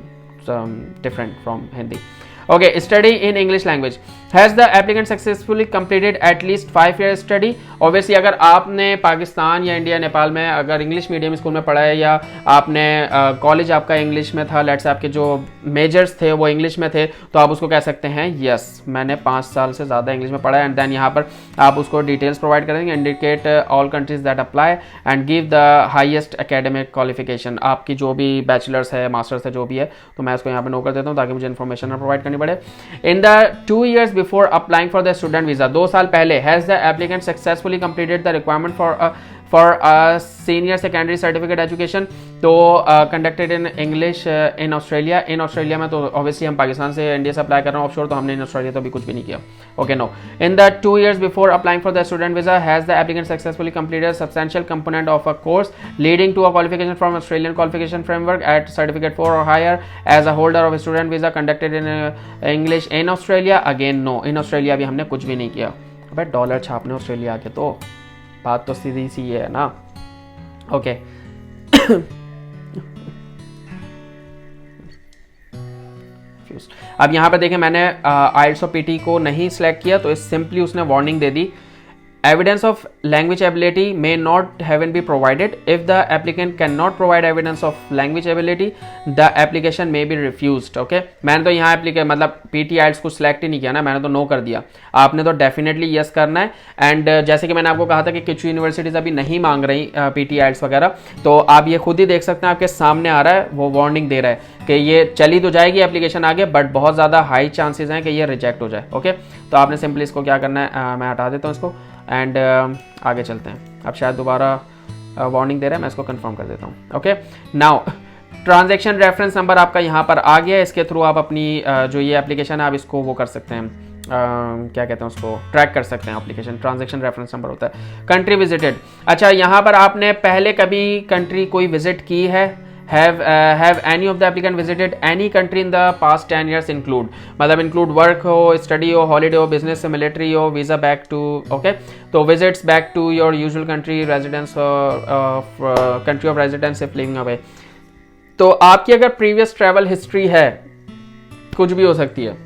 different from Hindi. Okay, study in English language. Has the applicant successfully completed at least 5 year study? Obviously अगर आपने पाकिस्तान या इंडिया नेपाल में अगर इंग्लिश मीडियम स्कूल में पढ़ा है या आपने कॉलेज आपका इंग्लिश में था, लेट्स आपके जो मेजर्स थे वो इंग्लिश में थे, तो आप उसको कह सकते हैं यस मैंने 5 साल से ज़्यादा इंग्लिश में पढ़ा है। एंड देन यहाँ पर आप उसको डिटेल्स प्रोवाइड करेंगे, indicate all countries that apply and give the highest academic qualification. आपकी जो भी बैचलर्स है, मास्टर्स है, जो भी है, तो मैं इसको यहाँ पर नो कर देता हूँ ताकि मुझे इन्फॉर्मेशन प्रोवाइड करनी पड़े। In the 2 years before applying for the student visa, 2 साल पहले has the applicant successfully completed the requirement for senior secondary certificate education, तो conducted in English in Australia. In Australia में तो ऑब्वियसली हम पाकिस्तान से India से अप्लाई कर रहे हैं ऑफशोर, तो हमने इन ऑस्ट्रेलिया तो अभी कुछ भी नहीं किया। Okay no. In the 2 years before applying for the student visa has the applicant successfully completed substantial component of a course leading to a qualification from Australian qualification framework at certificate 4 और higher as a holder of student visa conducted in English in Australia. Again no, in Australia भी हमने कुछ भी नहीं किया। अबे dollar छापने Australia के, तो बात तो सीधी सी है ना। ओके अब यहाँ पर देखें मैंने आइल्स और पीटी को नहीं सिलेक्ट किया, तो इस सिंपली उसने warning they the Evidence of language ability may not have been provided. If the applicant cannot provide evidence of language ability, the application may be refused. Okay, मैंने तो यहाँ एप्लीके मतलब पीटी आइल्स को सिलेक्ट ही नहीं किया ना, मैंने तो नो कर दिया। आपने तो डेफिनेटली यस करना है। एंड जैसे कि मैंने आपको कहा था कि कुछ यूनिवर्सिटीज़ अभी नहीं मांग रही पीटी आइल्स वगैरह, तो आप ये खुद ही देख सकते हैं, आपके सामने आ रहा है, वो वार्निंग दे रहा है कि ये चली तो जाएगी एप्लीकेशन आगे, बट बहुत ज़्यादा हाई चांसेस हैं कि ये रिजेक्ट हो जाए। ओके, तो आपने सिंपली इसको क्या करना है, मैं हटा देता हूँ इसको एंड आगे चलते हैं। अब शायद दोबारा वार्निंग दे रहा है, मैं इसको कंफर्म कर देता हूँ। Okay, now transaction reference number आपका यहाँ पर आ गया, इसके थ्रू आप अपनी जो ये एप्लीकेशन है आप इसको वो कर सकते हैं, क्या कहते हैं उसको, ट्रैक कर सकते हैं। एप्लीकेशन ट्रांजैक्शन रेफरेंस नंबर होता है। कंट्री विजिटेड, अच्छा यहाँ पर आपने पहले कभी कंट्री कोई विजिट की है? have any of the applicant visited any country in the past 10 years? include मतलब include work हो, study हो, holiday हो, business हो, military हो, visa back to, okay, तो visits back to your usual country residence country of residence if living away। तो आपकी अगर previous travel history है, कुछ भी हो सकती है।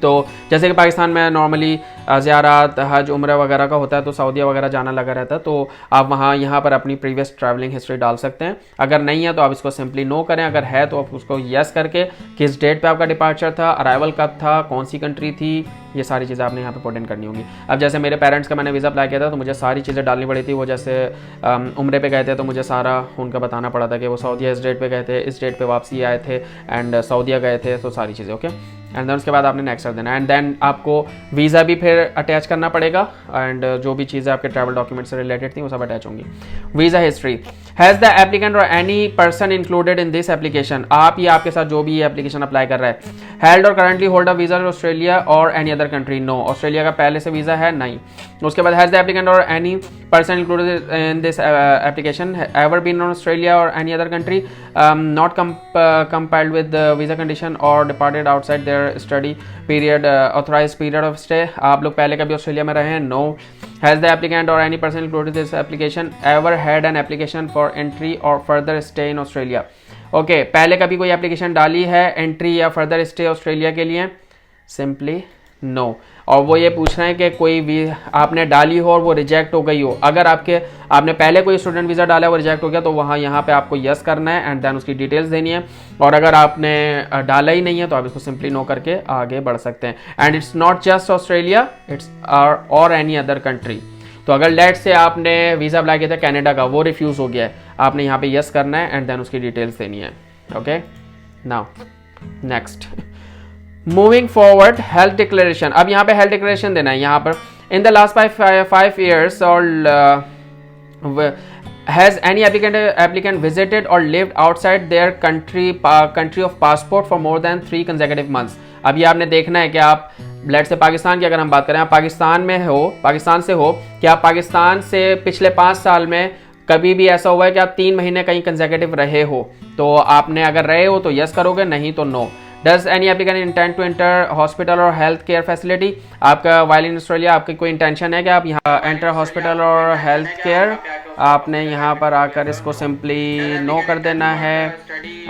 तो जैसे कि पाकिस्तान में नॉर्मली ज़ियारत, हज, उम्र वगैरह का होता है, तो सऊदीया वगैरह जाना लगा रहता है, तो आप वहाँ यहाँ पर अपनी प्रीवियस ट्रैवलिंग हिस्ट्री डाल सकते हैं। अगर नहीं है तो आप इसको सिंपली नो करें, अगर है तो आप उसको यस करके किस डेट पे आपका डिपार्चर था, अराइवल कब था, कौन सी कंट्री थी, ये सारी चीज़ें आपने यहाँ पे पुट इन करनी होगी। अब जैसे मेरे पेरेंट्स का मैंने वीज़ा अप्लाई किया था, तो मुझे सारी चीज़ें डालनी पड़ी थी। वो जैसे उम्रे पे गए थे, तो मुझे सारा उनका बताना पड़ा था कि वो सऊदीया इस डेट पे गए थे, इस डेट पे वापसी आए थे, एंड सऊदीया गए थे, तो सारी चीज़ें। ओके, एंड देन उसके बाद आपने नेक्स्ट कर देना, एंड देन आपको वीज़ा भी फिर अटैच करना पड़ेगा, एंड जो भी चीज़ें आपके ट्रैवल डॉक्यूमेंट से रिलेटेड थी वो सब अटैच होंगी। Visa history, has the applicant or any person included in this application, आप या आपके साथ जो भी ये एप्लीकेशन अप्लाई कर रहा है, held or currently hold a visa Australia or any other country, no, Australia का पहले से वीज़ा है, नहीं। उसके बाद has the applicant or any person included in this application ever been on Australia or any other country not compiled with visa condition or departed outside their study period authorized period of stay, आप लोग पहले कभी Australia में रहे हैं, no. Has the applicant or any person included this application ever had an application for entry or further stay in Australia, okay, पहले कभी कोई एप्लीकेशन डाली है एंट्री या फर्दर स्टे ऑस्ट्रेलिया के लिए, सिंपली नो। और वो ये पूछ रहे हैं कि कोई भी आपने डाली हो और वो रिजेक्ट हो गई हो, अगर आपने पहले कोई स्टूडेंट वीज़ा डाला है वो रिजेक्ट हो गया, तो वहाँ यहाँ पे आपको यस करना है एंड देन उसकी डिटेल्स देनी है। और अगर आपने डाला ही नहीं है तो आप इसको सिंपली नो करके आगे बढ़ सकते हैं। And it's not just Australia, it's और एनी अदर कंट्री। तो अगर लेट से आपने वीज़ा अप्लाई किया था कनाडा का, वो रिफ्यूज़ हो गया है, आपने यहाँ पे यस करना है एंड देन उसकी डिटेल्स देनी है। Okay, now next, moving forward, health declaration. अब यहाँ पे हेल्थ डिक्लेरेशन देना है। यहाँ पर इन द लास्ट 5 years और हैज़ एनी एप्लीकेंट विजिटेड और lived outside their country of passport for more than 3 consecutive months। अब ये आपने देखना है कि आप लेट से पाकिस्तान की अगर हम बात करें, आप पाकिस्तान से हो कि आप पाकिस्तान से पिछले 5 साल में कभी भी ऐसा हुआ है कि आप 3 महीने कहीं कंसेक्यूटिव रहे हो, तो आपने अगर रहे हो तो यस करोगे, नहीं तो no. Does any applicant intent to enter hospital और हेल्थ केयर फैसिलिटी, आपका वाइल इन ऑस्ट्रेलिया आपकी कोई इंटेंशन है कि आप यहाँ एंटर हॉस्पिटल और हेल्थ केयर, आपने यहाँ पर आकर इसको सिंपली नो कर देना है।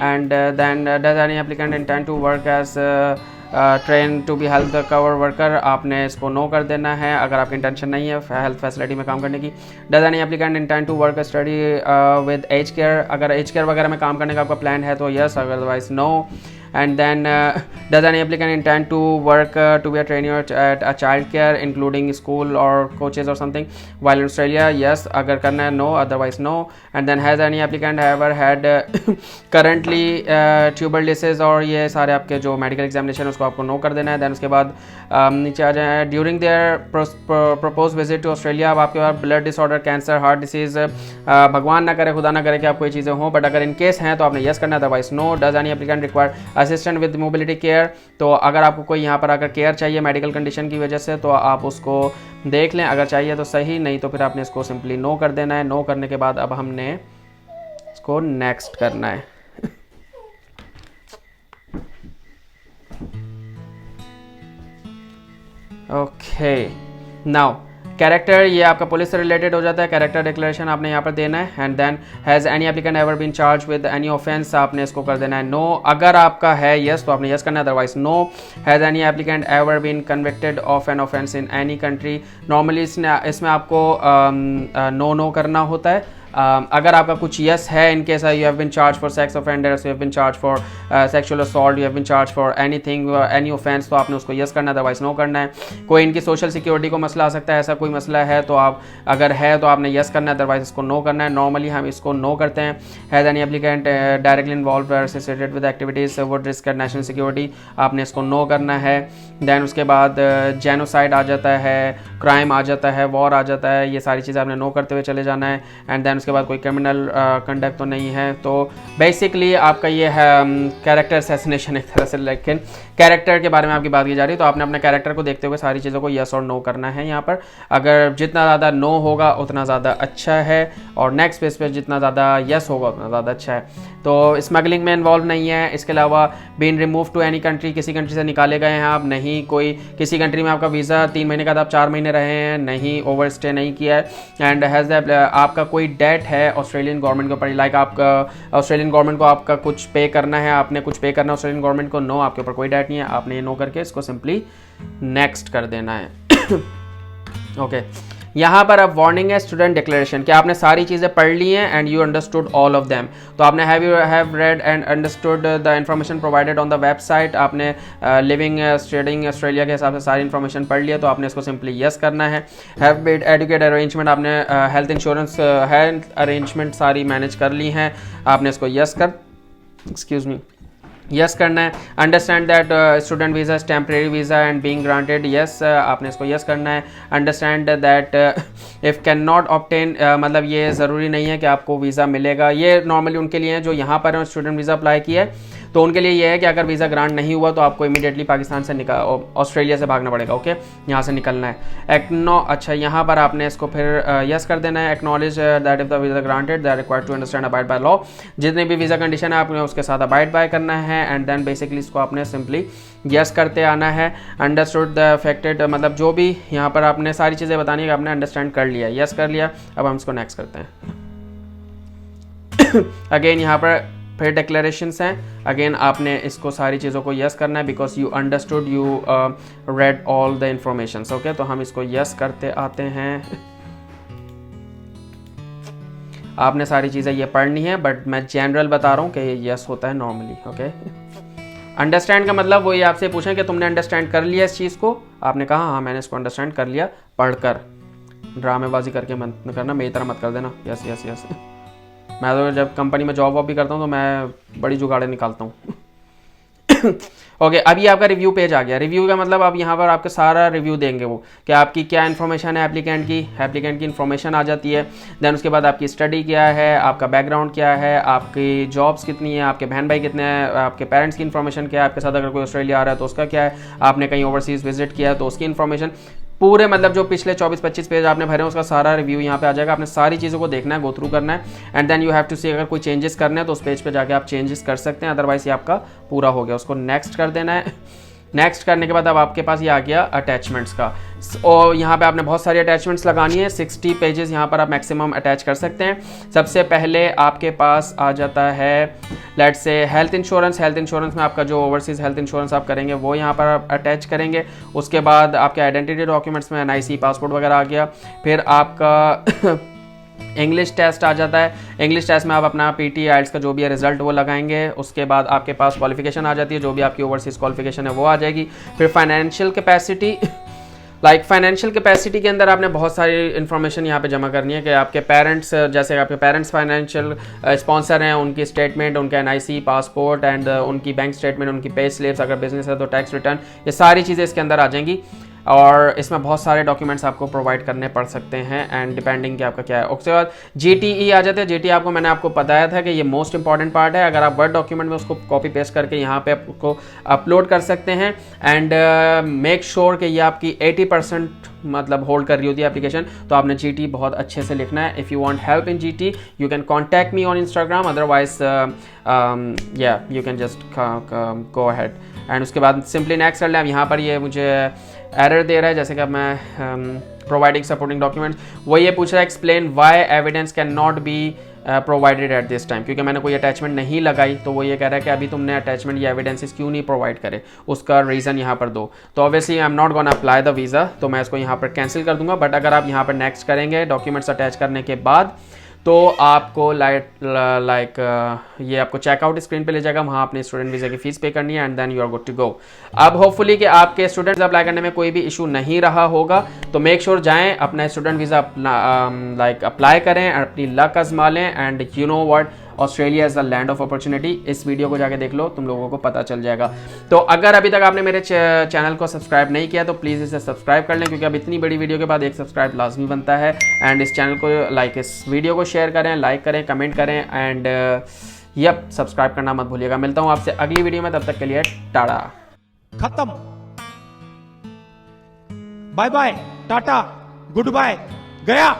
And then does any applicant intent to work as train to be health cover worker, आपने इसको नो कर देना है अगर आपकी इंटेंशन नहीं है हेल्थ फैसिलिटी में काम करने की। Does any applicant intent to work study with age care, अगर एज केयर वगैरह में काम करने का आपका प्लान है तो yes, otherwise no. And then does any applicant intend to work to be a trainee at a child care including school or coaches or something while in Australia? Yes, अगर करना है no, otherwise no. And then has any applicant ever had currently tubal disease, और ये सारे आपके जो medical examination उसको आपको no कर देना है। then उसके बाद नीचे आ जाए during their proposed visit to Australia, अब आपके पास blood disorder, cancer, heart disease, भगवान ना करे, खुदा ना करे कि आप कोई चीज़ें हों, बट अगर इन केस हैं तो आपने यस करना है, otherwise no. Does any applicant require assistant with mobility care, तो अगर आपको कोई यहाँ पर आकर केयर चाहिए मेडिकल कंडीशन की वजह से तो आप उसको देख लें, अगर चाहिए तो सही, नहीं तो फिर आपने इसको सिंपली नो कर देना है। नो करने के बाद अब हमने इसको नेक्स्ट करना है। ओके, नाउ कैरेक्टर ये आपका पुलिस से रिलेटेड हो जाता है, कैरेक्टर डिक्लेरेशन आपने यहाँ पर देना है। And then has any applicant ever been charge with any offence, आपने इसको कर देना है नो। अगर आपका है यस तो आपने यस करना है, otherwise no. Has any applicant ever been convicted of an offence in any country, normally इसमें आपको नो करना होता है। अगर आपका कुछ यस है, in case you have been charge for sex offenders, you have been charge for sexual assault, you have been charge for anything any offence, तो आपने उसको यस करना है, अदरवाइज नो करना है। कोई इनकी सोशल सिक्योरिटी को मसला आ सकता है, ऐसा कोई मसला है तो आप अगर है तो आपने यस करना है, अदरवाइज इसको नो करना है। नॉर्मली हम इसको नो करते हैं। Has any applicant directly involve associated with activities would risk national security, आपने इसको नो करना है। दैन उसके बाद जेनोसाइड आ जाता है, क्राइम आ जाता है, वॉर आ जाता है, ये सारी चीज़ें आपने नो करते हुए चले जाना है। एंड देन उसके बाद कोई क्रिमिनल कंडक्ट तो नहीं है। तो बेसिकली आपका ये है कैरेक्टर असैसिनेशन एक तरह से, लेकिन कैरेक्टर के बारे में आपकी बात की जा रही है तो आपने अपने कैरेक्टर को देखते हुए सारी चीज़ों को यस और नो करना है यहाँ पर। अगर जितना ज़्यादा नो होगा उतना ज़्यादा अच्छा है, और नेक्स्ट पेज पे जितना ज़्यादा यस होगा उतना ज़्यादा अच्छा है। तो स्मगलिंग में इन्वॉल्व नहीं है। इसके अलावा been remove to any country, किसी कंट्री से निकाले गए हैं आप नहीं, कोई किसी कंट्री में आपका वीज़ा 3 महीने का था, आप 4 महीने रहे हैं नहीं, ओवर स्टे नहीं किया है। एंड हैज़ आपका कोई डेट है ऑस्ट्रेलियन गवर्नमेंट के ऊपर, लाइक आपका ऑस्ट्रेलियन गवर्नमेंट को आपका कुछ पे करना है, आपने कुछ पे करना है ऑस्ट्रेलियन गवर्नमेंट को, नो आपके ऊपर कोई डेट नहीं है, आपने ये नो करके इसको सिंपली नेक्स्ट कर देना है। ओके यहाँ पर अब वार्निंग है स्टूडेंट डिक्लेरेशन, कि आपने सारी चीज़ें पढ़ ली हैं and you understood all of them. तो आपने have read and understood the information provided on the website, आपने लिविंग ट्रेडिंग ऑस्ट्रेलिया के हिसाब से सारी इन्फॉर्मेशन पढ़ लिया, तो आपने इसको सिंपली यस करना है। हैव मेड एडुकेट अरेंजमेंट, आपने हेल्थ इंश्योरेंस हेल्थ अरेंजमेंट सारी मैनेज कर ली हैं, आपने इसको यस यस करना है। Understand that student visa is temporary visa and being granted, yes आपने इसको यस करना है। Understand that if can not obtain, मतलब ये ज़रूरी नहीं है कि आपको वीज़ा मिलेगा, ये नॉर्मली उनके लिए है जो यहाँ पर स्टूडेंट वीज़ा अप्लाई किया है, तो उनके लिए ये है कि अगर वीज़ा ग्रांट नहीं हुआ तो आपको इमीडिएटली पाकिस्तान से ऑस्ट्रेलिया से भागना पड़ेगा। ओके यहाँ से निकलना है। अच्छा यहाँ पर आपने इसको फिर यस कर देना है। Acknowledge that if the visa granted they are required to understand abide by law, जितने भी वीज़ा कंडीशन है आपने उसके साथ अबाइड बाय करना है। एंड देन बेसिकली इसको आपने सिंपली यस करते आना है। अंडरस्टूड द अफेक्टेड, मतलब जो भी यहाँ पर आपने सारी चीज़ें बतानी है कि आपने अंडरस्टैंड कर लिया, यस कर लिया। अब हम इसको नेक्स्ट करते हैं। अगेन यहाँ पर फिर डिक्लेरेशंस हैं, अगेन आपने इसको सारी चीज़ों को यस करना है because you understood, you read all the information. Okay तो हम इसको यस करते आते हैं। आपने सारी चीज़ें ये पढ़नी है, बट मैं जनरल बता रहा हूँ कि ये यस होता है नॉर्मली। ओके अंडरस्टैंड का मतलब वो ये आपसे पूछें कि तुमने अंडरस्टैंड कर लिया इस चीज़ को, आपने कहा हाँ मैंने इसको अंडरस्टैंड कर लिया, पढ़कर ड्रामेबाजी करके मत करना, मेरी तरह मत कर देना यस यस यस। मैं तो जब कंपनी में जॉब वॉब भी करता हूँ तो मैं बड़ी जुगाड़े निकालता हूँ। ओके अभी आपका रिव्यू पेज आ गया। रिव्यू का मतलब अब यहाँ पर आपका सारा रिव्यू देंगे वो कि आपकी क्या इन्फॉर्मेशन है, एप्लीकेंट की इन्फॉर्मेशन आ जाती है। देन उसके बाद आपकी स्टडी क्या है, आपका बैकग्राउंड क्या है, आपकी जॉब्स कितनी है, आपके बहन भाई कितने हैं, आपके पेरेंट्स की इन्फॉर्मेशन क्या है, आपके साथ अगर कोई ऑस्ट्रेलिया आ रहा है तो उसका क्या है, आपने कहीं ओवरसीज़ विजिट किया है तो उसकी इन्फॉर्मेशन, पूरे मतलब जो पिछले 24-25 पेज आपने भरे हैं उसका सारा रिव्यू यहाँ पे आ जाएगा। आपने सारी चीज़ों को देखना है, गो थ्रू करना है and then you have to see अगर कोई चेंजेस करने हैं तो उस पेज पे जाके आप चेंजेस कर सकते हैं, अदरवाइज ये आपका पूरा हो गया। उसको नेक्स्ट कर देना है। नेक्स्ट करने के बाद अब आपके पास ये आ गया अटैचमेंट्स का, और यहाँ पे आपने बहुत सारी अटैचमेंट्स लगानी है। 60 पेजेस यहाँ पर आप मैक्सिमम अटैच कर सकते हैं। सबसे पहले आपके पास आ जाता है let's say health insurance. Health insurance में आपका जो ओवरसीज़ हेल्थ इंश्योरेंस आप करेंगे वो यहाँ पर आप अटैच करेंगे। उसके बाद आपके आइडेंटिटी डॉक्यूमेंट्स में NIC पासपोर्ट वगैरह आ गया। फिर आपका इंग्लिश टेस्ट आ जाता है। इंग्लिश टेस्ट में आप अपना PT IELTS का जो भी है रिजल्ट वो लगाएंगे। उसके बाद आपके पास क्वालिफिकेशन आ जाती है, जो भी आपकी ओवरसीज़ क्वालिफिकेशन है वो आ जाएगी। फिर फाइनेंशियल कैपेसिटी, फाइनेंशियल कैपेसिटी के अंदर आपने बहुत सारी इन्फॉर्मेशन यहाँ पे जमा करनी है कि आपके पेरेंट्स, जैसे आपके पेरेंट्स फाइनेंशियल स्पॉन्सर हैं, उनकी स्टेटमेंट, उनका NIC पासपोर्ट एंड उनकी बैंक स्टेटमेंट, उनकी पे स्लिप्स, अगर बिजनेस है तो टैक्स रिटर्न, ये सारी चीज़ें इसके अंदर आ जाएंगी। और इसमें बहुत सारे डॉक्यूमेंट्स आपको प्रोवाइड करने पड़ सकते हैं एंड डिपेंडिंग कि आपका क्या है। उसके बाद GTE आ जाते हैं। GTE आपको मैंने आपको बताया था कि ये मोस्ट इंपॉर्टेंट पार्ट है। अगर आप वर्ड डॉक्यूमेंट में उसको कॉपी पेस्ट करके यहाँ पे आपको अपलोड कर सकते हैं एंड मेक श्योर कि ये आपकी 80% मतलब होल्ड कर रही होती है एप्लीकेशन, तो आपने GT बहुत अच्छे से लिखना है। If you want help in GT you can contact me on Instagram, otherwise या you can just go ahead. And उसके बाद सिंपली नेक्स्ट कर लें। अब यहाँ पर ये मुझे एरर दे रहा है, जैसे कि अब मैं प्रोवाइडिंग सपोर्टिंग डॉक्यूमेंट्स, वो ये पूछ रहा है explain why evidence can not be provided at this time, क्योंकि मैंने कोई अटैचमेंट नहीं लगाई तो वो ये कह रहा है कि अभी तुमने अटैचमेंट या एविडेंसेस क्यों नहीं प्रोवाइड करे, उसका रीज़न यहाँ पर दो। तो obviously I am not gonna apply the visa, तो मैं इसको यहाँ पर कैंसिल कर दूंगा। बट अगर आप यहाँ पर नेक्स्ट करेंगे डॉक्यूमेंट्स अटैच करने के बाद, तो आपको लाइक ये आपको चेकआउट स्क्रीन पे ले जाएगा, वहाँ अपने स्टूडेंट वीज़ा की फीस पे करनी है and then you are good to go. अब होपफुली कि आपके स्टूडेंट वीज़ा अप्लाई करने में कोई भी इशू नहीं रहा होगा, तो मेक श्योर जाएं अपना स्टूडेंट वीज़ा लाइक अप्लाई करें, अपनी लक आजमा लें and you know what, Australia is the land of opportunity. इस वीडियो को जाके देख लो, तुम लोगों को पता चल जाएगा। तो अगर अभी तक आपने मेरे चैनल को सब्सक्राइब नहीं किया तो प्लीज़ इसे सब्सक्राइब कर लें, क्योंकि अब इतनी बड़ी वीडियो के बाद एक सब्सक्राइब लाजमी बनता है। एंड इस चैनल को लाइक, इस वीडियो को शेयर करें, लाइक करें, कमेंट करें एंड यप सब्सक्राइब करना मत भूलिएगा। मिलता हूँ आपसे अगली वीडियो में, तब तक के लिए टाटा। खत्म, बाय बाय, टाटा, गुड बाय, गया।